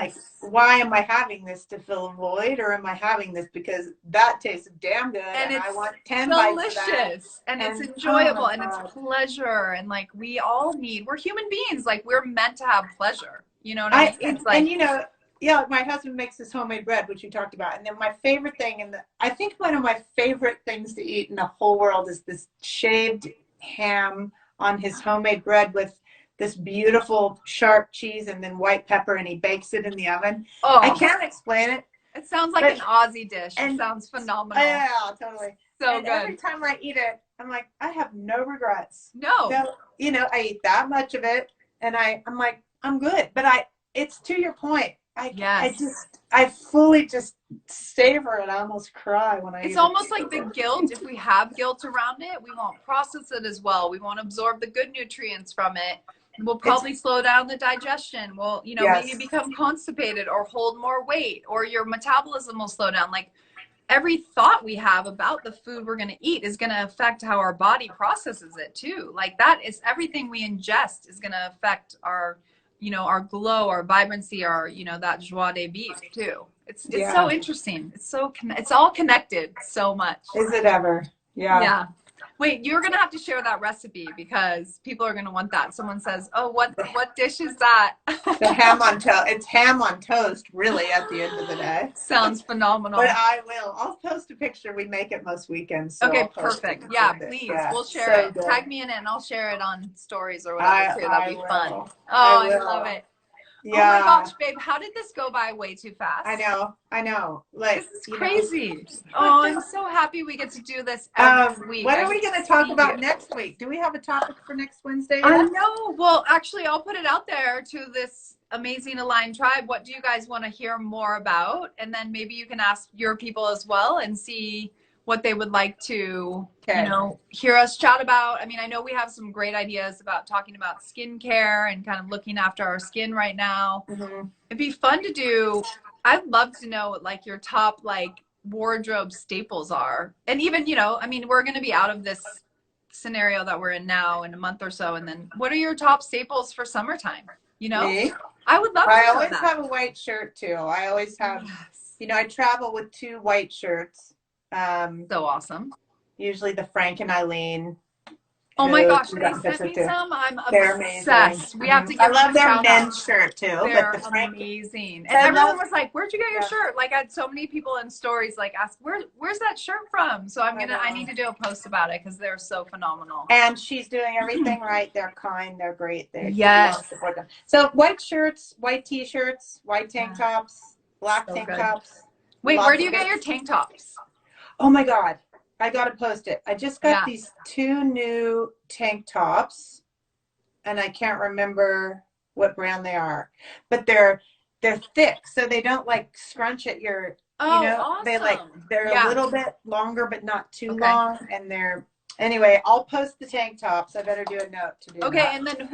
Like, why am I having this, to fill a void, or am I having this because that tastes damn good and I want 10 bites of that? And it's enjoyable, and it's pleasure, and like we're human beings, like we're meant to have pleasure. You know what I mean? It's like, and you know, yeah, my husband makes this homemade bread, which you talked about. And then my favorite thing, and I think one of my favorite things to eat in the whole world is this shaved ham on his homemade bread with this beautiful sharp cheese and then white pepper, and he bakes it in the oven. Oh, I can't explain it. It sounds like an Aussie dish. It sounds phenomenal. Yeah, totally. So good. Every time I eat it, I'm like, I have no regrets. No. You know, I eat that much of it, and I'm like, I'm good. But it's to your point. I fully just savor it. I almost cry when I eat it. It's almost like the guilt. If we have guilt around it, we won't process it as well. We won't absorb the good nutrients from it. We'll probably slow down the digestion. We'll, you know, maybe become constipated or hold more weight, or your metabolism will slow down. Like, every thought we have about the food we're going to eat is going to affect how our body processes it too. Like, that is everything we ingest is going to affect our, you know, our glow, our vibrancy, our, you know, that joie de vivre too. It's so interesting. It's all connected so much. Is it ever? Yeah. Yeah. Wait, you're going to have to share that recipe, because people are going to want that. Someone says, oh, what dish is that? The ham on toast. It's ham on toast, really, at the end of the day. Sounds phenomenal. But I'll post a picture. We make it most weekends. So okay, perfect. Yeah, please. Yeah, we'll share it. Good. Tag me in it, and I'll share it on stories or whatever, too. That'd be fun. Oh, I love it. Yeah. Oh my gosh, babe, how did this go by way too fast? I know. Like, this is crazy. Oh, I'm so happy we get to do this every week. What are we going to talk about next week? Do we have a topic for next Wednesday yet? I know. Well, actually, I'll put it out there to this amazing aligned tribe. What do you guys want to hear more about? And then maybe you can ask your people as well and see what they would like to, you know, hear us chat about. I mean, I know we have some great ideas about talking about skincare and kind of looking after our skin right now. Mm-hmm. It'd be fun to do. I'd love to know what, like, your top, like, wardrobe staples are. And even, you know, I mean, we're going to be out of this scenario that we're in now in a month or so. And then what are your top staples for summertime? You know, me? I would love to know I always have a white shirt too. I always have, you know, I travel with 2 white shirts. So awesome. Usually the Frank and Eileen. Oh my who gosh, we they got in touch sent with me too. some. I'm They're amazing. obsessed. We have to I give love them a their shout out. men's shirt too. They're But the Frank, amazing. so And I everyone love, was like, "Where'd you get your yeah, shirt?" Like I had so many people in stories like ask, "Where's that shirt from?" So I need to do a post about it because they're so phenomenal. and she's doing everything right. They're kind. They're great. They Yes. support them. So white shirts, white t-shirts, white tank tops, black So tank good. tops. Wait, where do you get your tank tops? Oh my God. I got to post it. I just got Yeah. these 2 new tank tops and I can't remember what brand they are, but they're thick. So they don't like scrunch at your, Oh, you know, awesome. they're Yeah. a little bit longer, but not too Okay. long. And anyway, I'll post the tank tops. I better do a note to do Okay. that. And then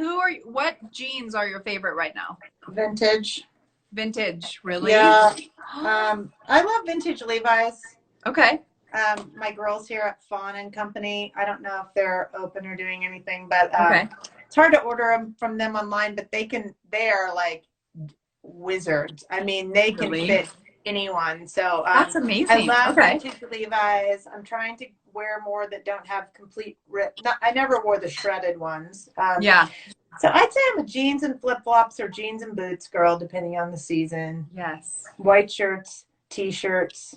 what jeans are your favorite right now? Vintage. Vintage, really? Yeah. I love vintage Levi's. Okay. My girls here at Fawn and Company, I don't know if they're open or doing anything, but Okay. it's hard to order them from them online, but they are like wizards. I mean, they can fit anyone. So that's amazing. I love vintage Levi's. I'm trying to wear more that don't have complete rip. I never wore the shredded ones. Yeah. So I'd say I'm a jeans and flip-flops or jeans and boots girl, depending on the season. Yes. White shirts, t-shirts.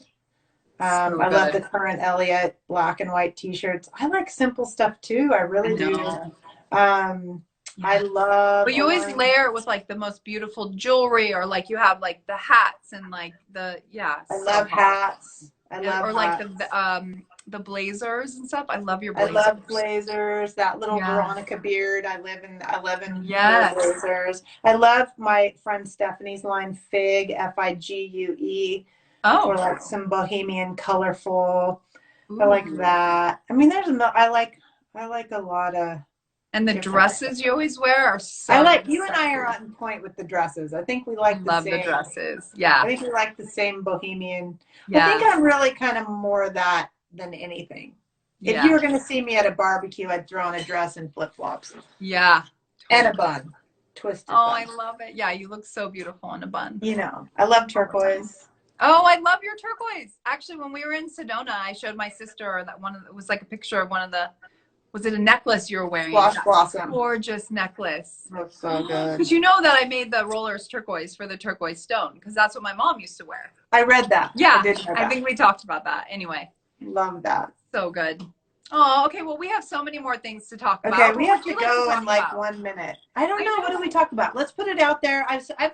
I love the current Elliott black and white t-shirts. I like simple stuff too. I really do. I love. But you always layer it with like the most beautiful jewelry, or like you have like the hats and like the I love hats. I love or like the blazers and stuff. I love your blazers. I love blazers. That little Veronica beard. I live in blazers. I love my friend Stephanie's line Fig, Figue. For like some bohemian colorful. Ooh. I like that. I mean, I like a lot of. And the dresses you always wear are so. I like you and I are on point with the dresses. I think we like the dresses. Yeah. I think we like the same bohemian. Yeah. I think I'm really kind of more of that than anything. Yeah. If you were going to see me at a barbecue, I'd throw on a dress and flip flops. Yeah. Totally. And a bun, twisted. Oh, bun. I love it. Yeah, you look so beautiful in a bun. You know, I love turquoise. Oh, I love your turquoise. Actually, when we were in Sedona, I showed my sister that it was like a picture of one of the, was it a necklace you were wearing? Squash blossom. Gorgeous necklace. Looks so good. Because you know that I made the rollers turquoise for the turquoise stone, because that's what my mom used to wear. I read that. Yeah, I think we talked about that. Anyway. Love that. So good. Oh, okay. Well, we have so many more things to talk about. Okay, we have to go in like 1 minute. I don't know. What do we talk about? Let's put it out there. I have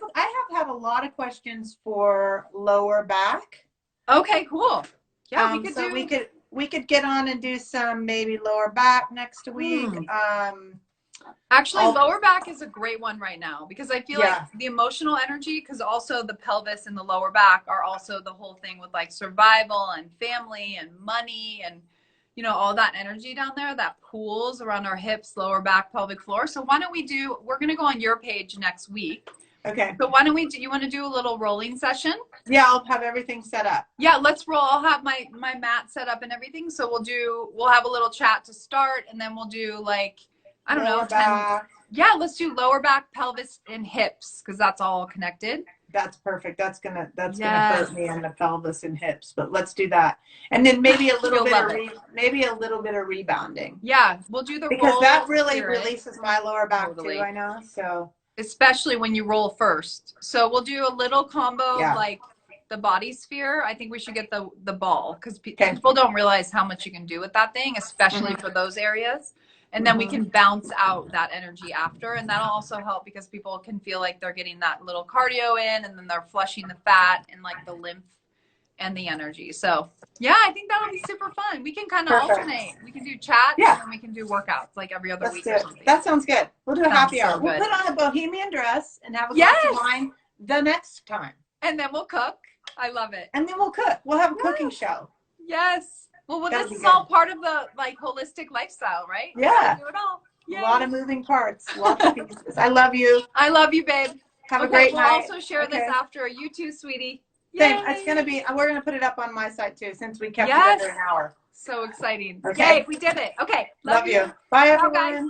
had a lot of questions for lower back. Okay, cool. Yeah, we could get on and do some maybe lower back next week. Actually, lower back is a great one right now, because I feel like the emotional energy, because also the pelvis and the lower back are also the whole thing with like survival and family and money and, you know, all that energy down there that pools around our hips, lower back, pelvic floor. So why don't we're going to go on your page next week. Okay. So why don't you want to do a little rolling session? Yeah, I'll have everything set up. Yeah, let's roll. I'll have my mat set up and everything. So we'll have a little chat to start, and then we'll do like, I don't know, 10. Yeah, let's do lower back, pelvis, and hips, because that's all connected. That's perfect. That's gonna hurt me in the pelvis and hips, but let's do that. And then maybe a little bit of rebounding. Yeah, we'll do the because that really releases my lower back too. I know. So especially when you roll first. So we'll do a little combo of like the body sphere. I think we should get the ball, because people don't realize how much you can do with that thing, especially for those areas. And then we can bounce out that energy after. And that'll also help, because people can feel like they're getting that little cardio in, and then they're flushing the fat and like the lymph and the energy. So yeah, I think that'll be super fun. We can kind of alternate. We can do chats and then we can do workouts like every other week or something. That sounds good. We'll do a happy hour. We'll put on a bohemian dress and have a glass of wine the next time. And then we'll cook. I love it. And then we'll cook. We'll have a cooking show. Yes. Well, this is all part of the like holistic lifestyle, right? Yeah. Do it all. Yay. A lot of moving parts. Lots of pieces. I love you. I love you, babe. Have a great night. We'll also share this after. You too, sweetie. Same. It's gonna be. We're gonna put it up on my site too, since we kept it under an hour. So exciting. Okay. Yay, we did it. Okay. Love you. Bye, everyone. Guys.